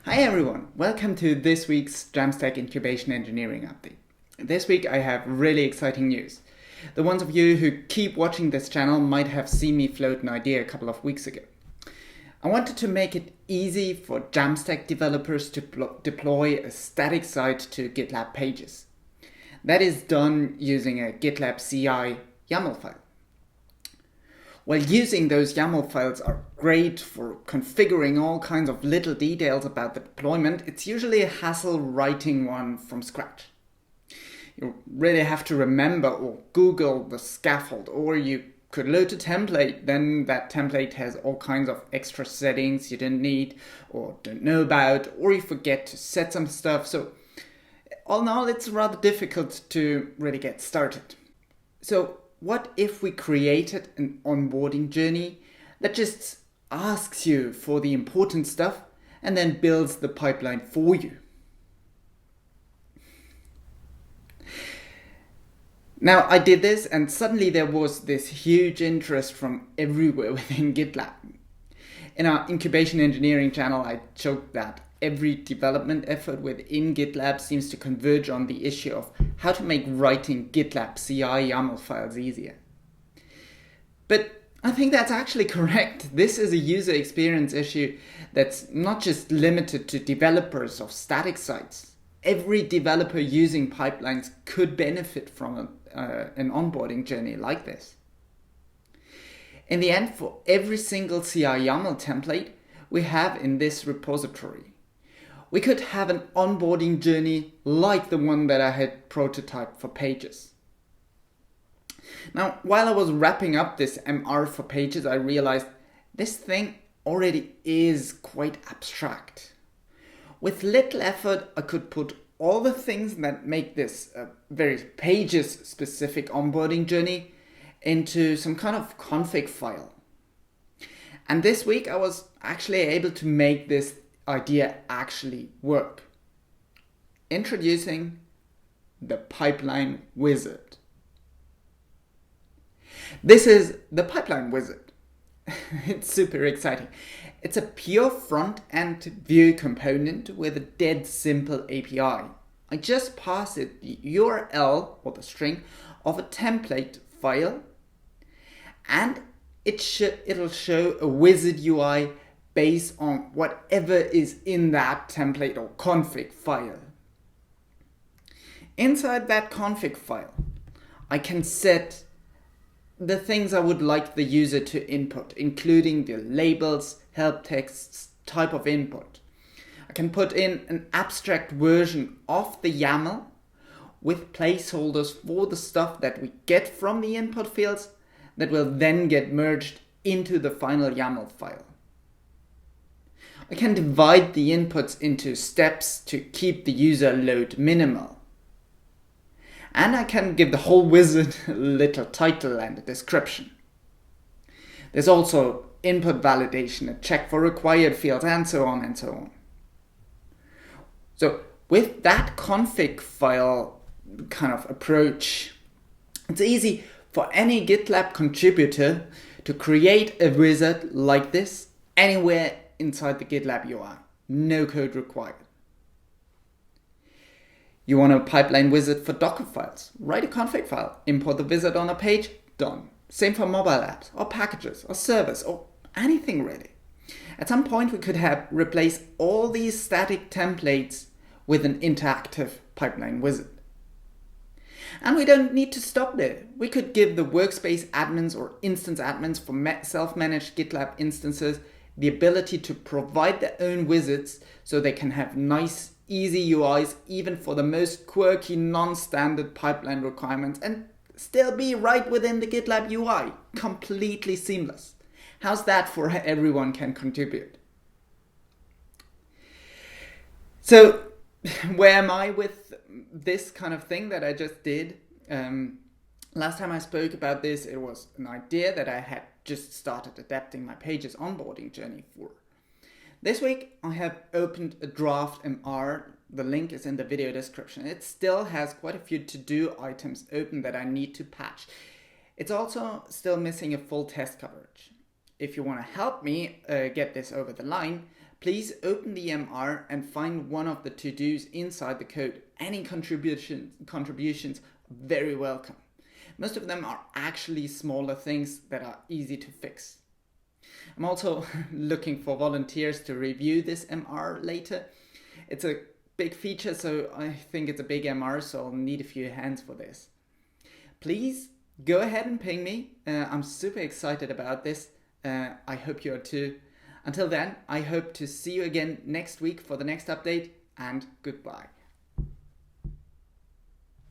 Hi everyone, welcome to this week's Jamstack Incubation Engineering Update. This week I have really exciting news. The ones of you who keep watching this channel might have seen me float an idea a couple of weeks ago. I wanted to make it easy for Jamstack developers to deploy a static site to GitLab pages. That is done using a GitLab CI YAML file. While using those YAML files are great for configuring all kinds of little details about the deployment, it's usually a hassle writing one from scratch. You really have to remember or Google the scaffold, or you could load a template, then that template has all kinds of extra settings you didn't need or don't know about, or you forget to set some stuff. So all in all, it's rather difficult to really get started. So what if we created an onboarding journey that just asks you for the important stuff and then builds the pipeline for you? Now, I did this and suddenly there was this huge interest from everywhere within GitLab. In our Incubation Engineering channel, I joked that every development effort within GitLab seems to converge on the issue of how to make writing GitLab CI YAML files easier. But I think that's actually correct. This is a user experience issue that's not just limited to developers of static sites. Every developer using pipelines could benefit from an onboarding journey like this. In the end, for every single CI YAML template we have in this repository, we could have an onboarding journey like the one that I had prototyped for Pages. Now, while I was wrapping up this MR for Pages, I realized this thing already is quite abstract. With little effort, I could put all the things that make this a very Pages-specific onboarding journey into some kind of config file. And this week, I was actually able to make this idea actually work. Introducing the pipeline wizard. This is the pipeline wizard. It's super exciting. It's a pure front-end view component with a dead simple API. I just pass it the URL or the string of a template file, and it'll show a wizard UI based on whatever is in that template or config file. Inside that config file, I can set the things I would like the user to input, including the labels, help texts, type of input. I can put in an abstract version of the YAML with placeholders for the stuff that we get from the input fields that will then get merged into the final YAML file. I can divide the inputs into steps to keep the user load minimal. And I can give the whole wizard a little title and a description. There's also input validation, a check for required fields, and so on and so on. So with that config file kind of approach, it's easy for any GitLab contributor to create a wizard like this anywhere inside the GitLab UI. No code required. You want a pipeline wizard for Docker files? Write a config file, import the wizard on a page, done. Same for mobile apps or packages or servers or anything really. At some point we could have replaced all these static templates with an interactive pipeline wizard. And we don't need to stop there. We could give the workspace admins or instance admins for self-managed GitLab instances the ability to provide their own wizards so they can have nice, easy UIs even for the most quirky, non-standard pipeline requirements and still be right within the GitLab UI. Completely seamless. How's that for everyone can contribute? So, where am I with this kind of thing that I just did? Last time I spoke about this, it was an idea that I had just started adapting my Pages onboarding journey for. This week, I have opened a draft MR. The link is in the video description. It still has quite a few to-do items open that I need to patch. It's also still missing a full test coverage. If you want to help me get this over the line, please open the MR and find one of the to-dos inside the code. Any contributions are very welcome. Most of them are actually smaller things that are easy to fix. I'm also looking for volunteers to review this MR later. It's a big feature, so I think it's a big MR, so I'll need a few hands for this. Please go ahead and ping me. I'm super excited about this. I hope you are too. Until then, I hope to see you again next week for the next update, and goodbye.